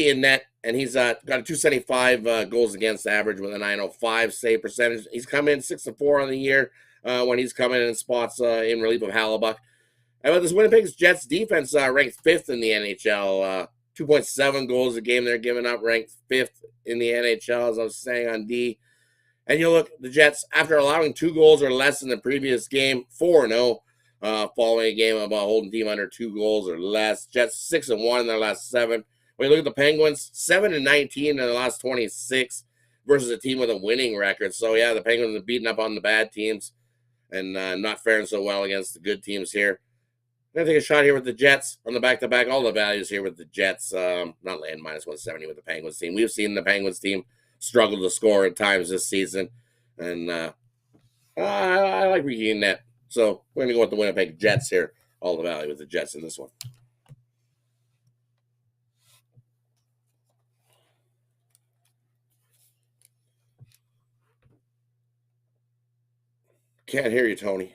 in net, and he's got a 275 goals against average with a 905 save percentage. He's come in 6-4 on the year when he's coming in spots in relief of Hallebuck. How about this Winnipeg Jets defense ranked 5th in the NHL, 2.7 goals a game they're giving up, ranked 5th in the NHL, as I was saying on D. And you look, the Jets, after allowing 2 goals or less in the previous game, 4-0, following a game about holding team under 2 goals or less. Jets 6-1 in their last 7. When you look at the Penguins, 7-19 in their last 26 versus a team with a winning record. So, yeah, the Penguins are beating up on the bad teams and not faring so well against the good teams here. I'm going to take a shot here with the Jets on the back-to-back. All the values here with the Jets, not laying minus 170 with the Penguins team. We've seen the Penguins team struggle to score at times this season. And I like reading that. So we're going to go with the Winnipeg Jets here. All the value with the Jets in this one. Can't hear you, Tony.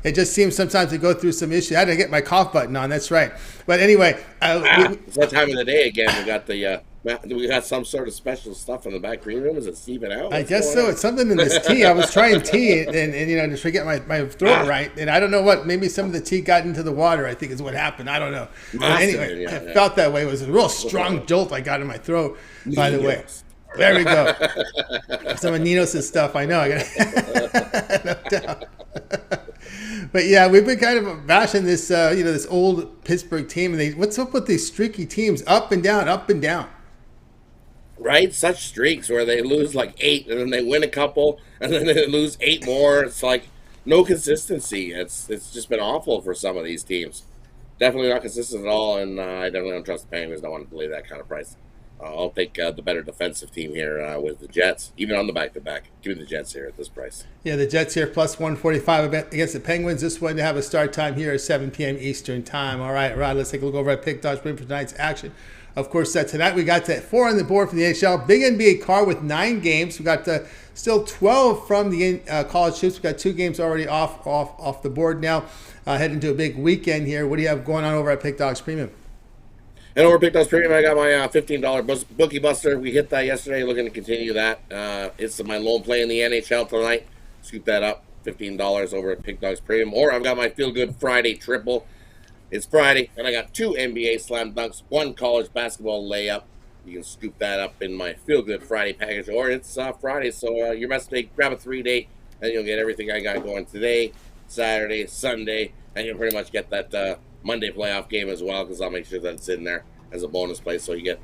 It just seems sometimes to go through some issues. I had to get my cough button on. That's right. But anyway, it's that time of the day again. We got some sort of special stuff in the back green room. Is it Steven out? I guess so. It's something in this tea. I was trying tea and just to get my throat right. And I don't know what. Maybe some of the tea got into the water, I think is what happened. I don't know. But anyway, I felt that way. It was a real strong jolt I got in my throat, by the way. There we go. Some of Ninos' stuff. I know. I got no doubt. But yeah, we've been kind of bashing this, this old Pittsburgh team. And what's up with these streaky teams? Up and down, up and down. Right? Such streaks where they lose like 8 and then they win a couple and then they lose 8 more. It's like no consistency. It's just been awful for some of these teams. Definitely not consistent at all, and I definitely don't trust the Penguins. Don't want to believe that kind of price. I'll take the better defensive team here with the Jets, even on the back-to-back. Give me the Jets here at this price. Yeah, the Jets here plus 145 against the Penguins. This one to have a start time here at 7 p.m. Eastern time. All right, Rod, let's take a look over at Pick Dodge for tonight's action. Of course, tonight we got 4 on the board for the NHL. Big NBA card with 9 games. We got still 12 from the college hoops. We got 2 games already off the board now. Heading to a big weekend here. What do you have going on over at Pick Dogs Premium? And over Pick Dogs Premium, I got my $15 Bookie Buster. We hit that yesterday. Looking to continue that. It's my lone play in the NHL tonight. Scoop that up. $15 over at Pick Dogs Premium. Or I've got my Feel Good Friday triple. It's Friday, and I got 2 NBA slam dunks, 1 college basketball layup. You can scoop that up in my Feel Good Friday package. Or it's Friday, so your best day, grab a 3-day, and you'll get everything I got going today, Saturday, Sunday, and you'll pretty much get that Monday playoff game as well, because I'll make sure that it's in there as a bonus play. So you get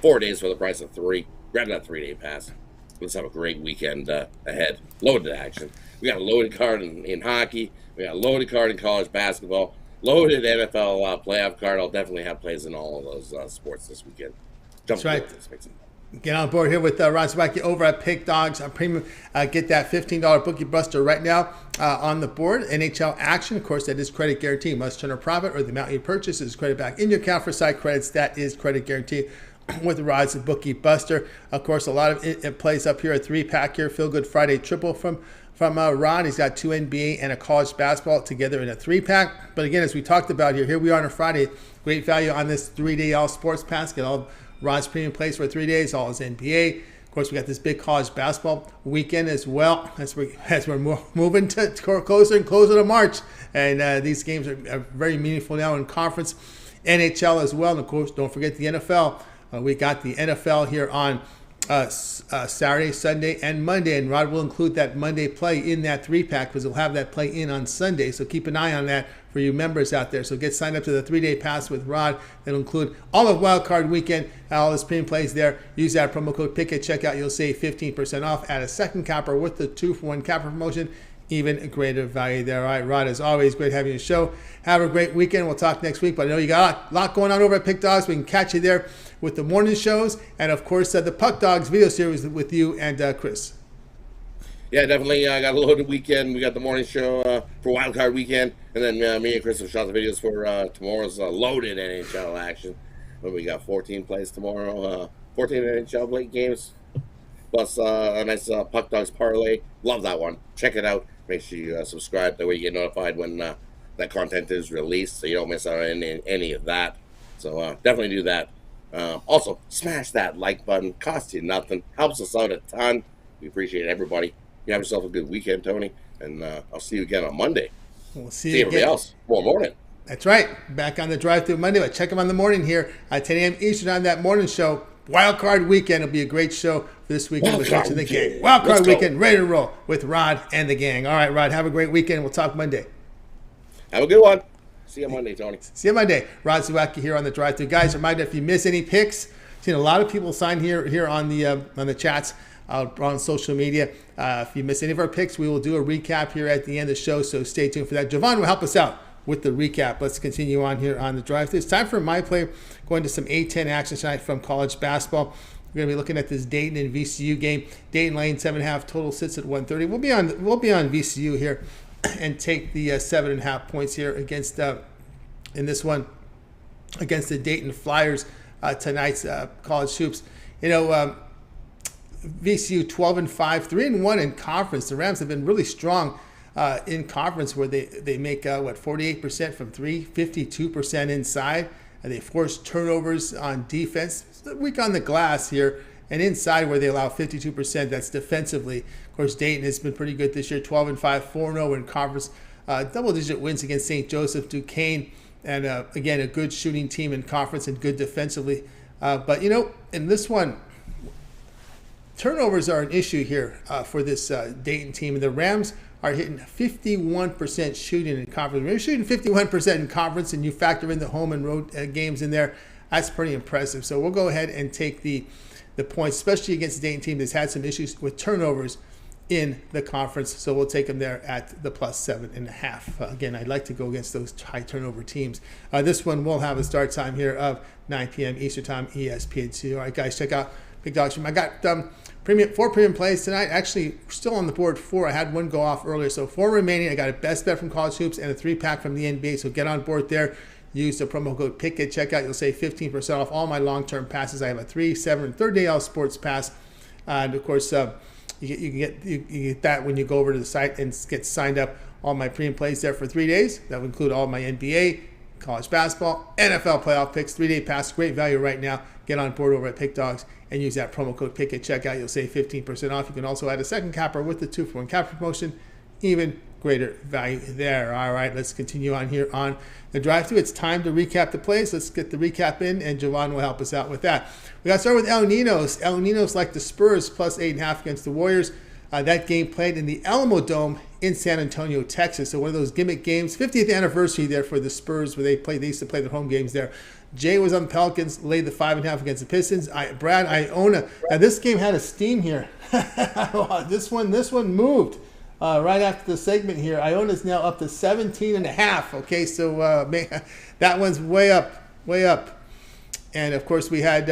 4 days for the price of 3. Grab that 3-day pass. Let's have a great weekend ahead. Loaded action. We got a loaded card in hockey. We got a loaded card in college basketball. Loaded NFL playoff card. I'll definitely have plays in all of those sports this weekend. That's right. Get on board here with Ron Zawacky over at Pick Dogs Premium. Get that $15 Bookie Buster right now on the board. NHL action, of course, that is credit guarantee. Must turn a profit or the amount you purchase is credit back in your account for side credits. That is credit guarantee with the Rod's Bookie Buster. Of course, a lot of it plays up here. A 3-pack here. Feel Good Friday triple from Ron. He's got 2 NBA and a college basketball together in a 3-pack. But again, as we talked about here we are on a Friday. Great value on this 3-day all sports pass. Get all Ron's premium plays for 3 days, all his NBA. Of course, we got this big college basketball weekend as well as we're moving to closer and closer to March. And these games are very meaningful now in conference. NHL as well. And of course, don't forget the NFL. We got the NFL here on Saturday, Sunday, and Monday, and Rod will include that Monday play in that 3-pack because he'll have that play in on Sunday. So keep an eye on that for you members out there. So get signed up to the 3-day pass with Rod. That'll include all of Wild Card Weekend, all his premium plays there. Use that promo code PICK at checkout. You'll save 15% off. Add a second capper with the 2-for-1 capper promotion. Even greater value there. All right, Rod, as always, great having you on the show. Have a great weekend. We'll talk next week. But I know you got a lot going on over at Pick Dogs. We can catch you there with the morning shows. And, of course, the Puck Dogs video series with you and Chris. Yeah, definitely got a loaded weekend. We got the morning show for Wild Card Weekend, and then me and Chris have shot the videos for tomorrow's loaded NHL action. But we got 14 plays tomorrow, 14 NHL play games, plus a nice Puck Dogs parlay. Love that one. Check it out. Make sure you subscribe. That way you get notified when that content is released, so you don't miss out on any of that. So definitely do that. Also, smash that like button. Costs you nothing. Helps us out a ton. We appreciate everybody. You have yourself a good weekend, Tony, and I'll see you again on Monday. We'll see everybody again. else tomorrow morning. That's right. Back on the Drive Thru Monday. But check them on the morning here at 10 a.m. Eastern on that morning show. Wild Card Weekend will be a great show for this weekend with Rich and the gang. Wild Card Weekend, ready to roll with Rod and the gang. All right, Rod, have a great weekend. We'll talk Monday. Have a good one. See you Monday, Tony. See you Monday. Rod Zawacky here on the Drive Thru. Guys, reminder, if you miss any picks, seen a lot of people sign here on the chats on social media. If you miss any of our picks, we will do a recap here at the end of the show, so stay tuned for that. Jovan will help us out with the recap. Let's continue on here on the Drive Thru. It's time for my play. Going to some A10 action tonight from college basketball. We're going to be looking at this Dayton and VCU game. Dayton laying 7.5, total sits at 130. We'll be on VCU here and take the 7.5 points here against in this one against the Dayton Flyers tonight's college hoops. You know, VCU 12-5, 3-1 in conference. The Rams have been really strong in conference, where they make 48% from three, 52% inside. And they force turnovers on defense. Weak on the glass here, and inside where they allow 52%. That's defensively. Of course, Dayton has been pretty good this year. 12-5, 4-0 in conference. Double-digit wins against St. Joseph, Duquesne, and again a good shooting team in conference and good defensively. But you know, in this one, turnovers are an issue here for this Dayton team. And the Rams are hitting 51% shooting in conference. When you're shooting 51% in conference and you factor in the home and road games in there, that's pretty impressive. So we'll go ahead and take the points, especially against the Dayton team that's had some issues with turnovers in the conference. So we'll take them there at the plus 7.5. Again, I'd like to go against those high turnover teams. This one will have a start time here of 9 p.m. Eastern time, ESPN2. All right, guys, check out Big Dogs Room. I got 4 premium plays tonight. Actually, still on the board 4. I had one go off earlier, so 4 remaining. I got a best bet from college hoops and a 3-pack from the NBA. So get on board there. Use the promo code PICK at checkout. You'll save 15% off all my long-term passes. I have a 3, 7, and 30-day all sports pass, and of course, you get that when you go over to the site and get signed up. All my premium plays there for 3 days. That will include all my NBA, college basketball, NFL playoff picks, 3-day pass. Great value right now. Get on board over at Pick Dogs and use that promo code PICK at checkout. You'll save 15% off. You can also add a second capper with the 2-for-1 capper promotion. Even greater value there. All right, let's continue on here on the Drive-Thru. It's time to recap the plays. Let's get the recap in, and Jovan will help us out with that. We got to start with El Ninos. El Ninos, like the Spurs, plus 8.5 against the Warriors. That game played in the Alamo Dome in San Antonio, Texas. So one of those gimmick games. 50th anniversary there for the Spurs, where they used to play their home games there. Jay was on the Pelicans, laid the 5.5 against the Pistons. Brad Iona. Now this game had a steam here. This one moved right after the segment here. Iona's now up to 17.5. Okay, so that one's way up. And of course we had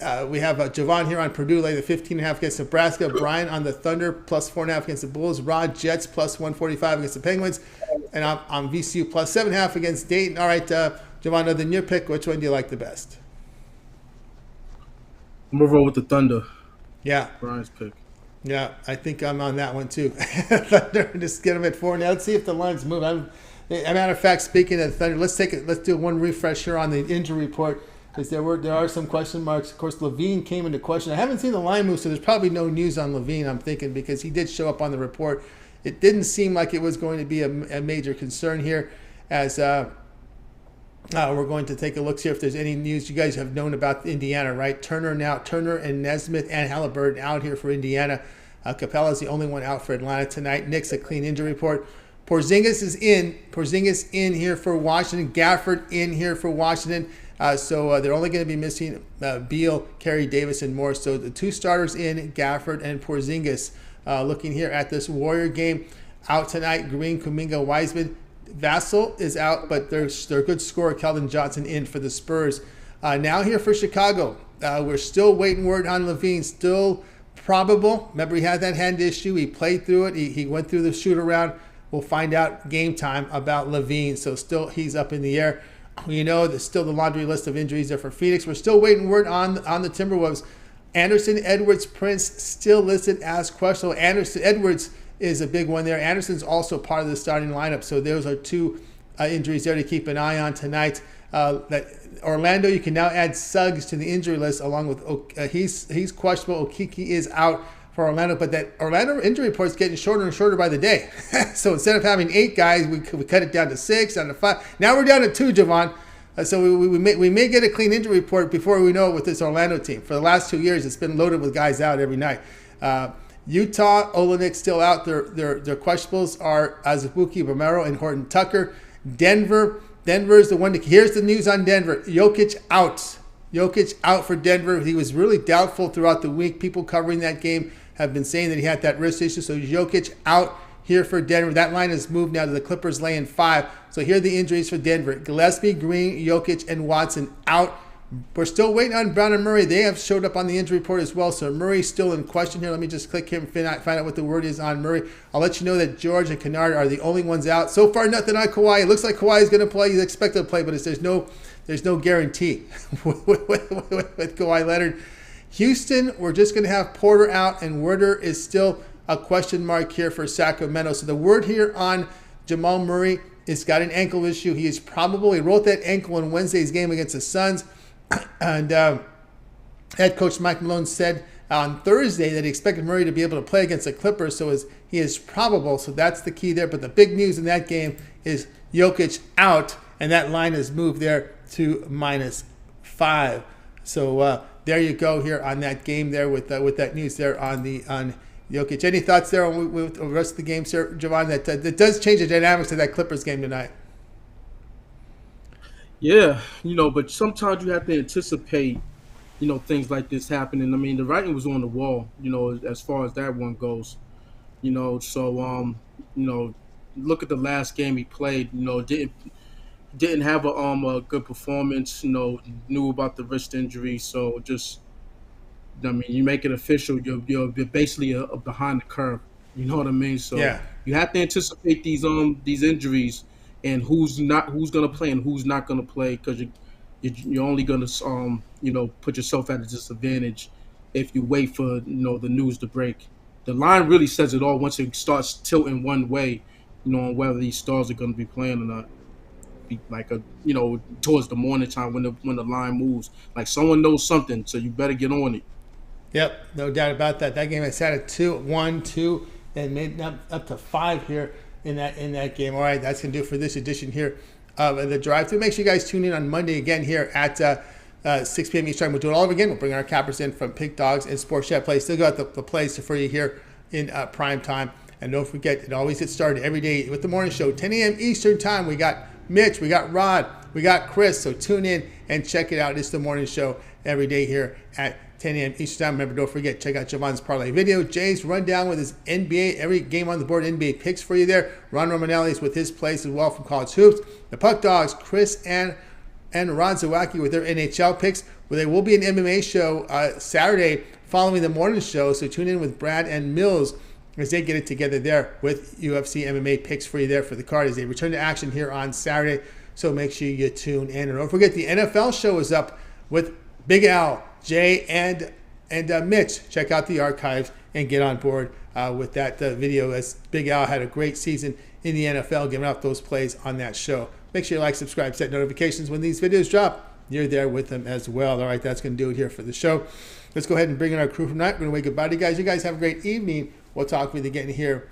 Jovan here on Purdue, lay the 15.5 against Nebraska. Brian on the Thunder, plus 4.5 against the Bulls. Rod Jets, plus 145 against the Penguins. And I'm on VCU, plus 7.5 against Dayton. All right, Jovan, other than your pick, which one do you like the best? I'm going to roll with the Thunder. Yeah. Brian's pick. Yeah, I think I'm on that one too. Thunder, just get them at 4. Now let's see if the lines move. As a matter of fact, speaking of the Thunder, let's do one refresh here on the injury report, because there are some question marks. Of course, Levine came into question. I haven't seen the line move, so there's probably no news on Levine, I'm thinking, because he did show up on the report. It didn't seem like it was going to be a major concern here, as we're going to take a look here if there's any news. You guys have known about Indiana, right? Turner and Nesmith and Halliburton out here for Indiana. Capella's the only one out for Atlanta tonight. Nick's a clean injury report. Porzingis is in. Porzingis in here for Washington. Gafford in here for Washington. So they're only going to be missing Beal, Carey Davis, and Morris. So the 2 starters in, Gafford and Porzingis. Looking here at this Warrior game, out tonight, Green, Kuminga, Wiseman. Vassell is out, but their good scorer, Keldon Johnson, in for the Spurs. Now here for Chicago, we're still waiting word on Levine. Still probable. Remember, he had that hand issue. He played through it. He went through the shoot around. We'll find out game time about Levine. So still, he's up in the air. You know, there's still the laundry list of injuries there for Phoenix. We're still waiting word on the Timberwolves. Anderson, Edwards, Prince still listed as questionable. Edwards is a big one there. Anderson's also part of the starting lineup. So those are two injuries there to keep an eye on tonight. That Orlando, you can now add Suggs to the injury list along with he's questionable. Okeke is out for Orlando, but that Orlando injury report is getting shorter and shorter by the day. So instead of having 8 guys, we cut it down to 6, down to 5. Now we're down to 2, Jovan. So we may get a clean injury report before we know it with this Orlando team. For the last 2 years, it's been loaded with guys out every night. Utah, Olenek still out. Their questionables are Zawacky, Romero, and Horton Tucker. Denver is the one. Here's the news on Denver. Jokic out. Jokic out for Denver. He was really doubtful throughout the week. People covering that game have been saying that he had that wrist issue. So Jokic out here for Denver. That line has moved now to the Clippers laying 5. So here are the injuries for Denver. Gillespie, Green, Jokic, and Watson out. We're still waiting on Brown and Murray. They have showed up on the injury report as well. So Murray's still in question here. Let me just click him and find out what the word is on Murray. I'll let you know that George and Kennard are the only ones out. So far, nothing on Kawhi. It looks like Kawhi is going to play. He's expected to play, but there's no guarantee with Kawhi Leonard. Houston, we're just going to have Porter out, and Werder is still a question mark here for Sacramento. So the word here on Jamal Murray is got an ankle issue. He is probable. He rolled that ankle in Wednesday's game against the Suns. And head coach Mike Malone said on Thursday that he expected Murray to be able to play against the Clippers. So he is probable. So that's the key there. But the big news in that game is Jokic out, and that line has moved there to -5. So there you go here on that game there with that news there on Jokic. Any thoughts there on with the rest of the game, sir, Jovan? That does change the dynamics of that Clippers game tonight. Yeah, but sometimes you have to anticipate, things like this happening. I mean, the writing was on the wall, as far as that one goes. So look at the last game he played. Didn't have a good performance. Knew about the wrist injury. So you make it official. You're basically behind the curve. You know what I mean? So yeah. You have to anticipate these injuries and who's gonna play and who's not gonna play, because you're only gonna put yourself at a disadvantage if you wait for the news to break. The line really says it all once it starts tilting one way, on whether these stars are gonna be playing or not. Like towards the morning time when the line moves, like someone knows something, so you better get on it. Yep, no doubt about that. That game has sat at 2-1-2 and made up to 5 here in that game. All right, that's gonna do it for this edition here of the drive-thru. Make sure you guys tune in on Monday again here at 6 p.m. Eastern. We'll do it all over again. We'll bring our cappers in from Pig Dogs and Sports Chat Play. Still got the plays for you here in prime time. And don't forget, it always gets started every day with the morning show, 10 a.m. Eastern time. We got Mitch, we got Rod, we got Chris. So tune in and check it out. It's the morning show every day here at 10 a.m. Eastern time. Remember, don't forget, check out Jovan's parlay video. Jay's rundown with his NBA, every game on the board, NBA picks for you there. Ron Romanelli's with his plays as well from College Hoops. The Puck Dogs, Chris and Ron Zawacky with their NHL picks. Where there will be an MMA show Saturday following the morning show. So tune in with Brad and Mills as they get it together there with UFC MMA picks for you there for the card as they return to action here on Saturday. So make sure you tune in. And don't forget, the NFL show is up with Big Al, Jay, and Mitch. Check out the archives and get on board with that video, as Big Al had a great season in the NFL, giving out those plays on that show. Make sure you like, subscribe, set notifications when these videos drop. You're there with them as well. All right, that's going to do it here for the show. Let's go ahead and bring in our crew from tonight. We're going to wave goodbye to you guys. You guys have a great evening. We'll talk with you again here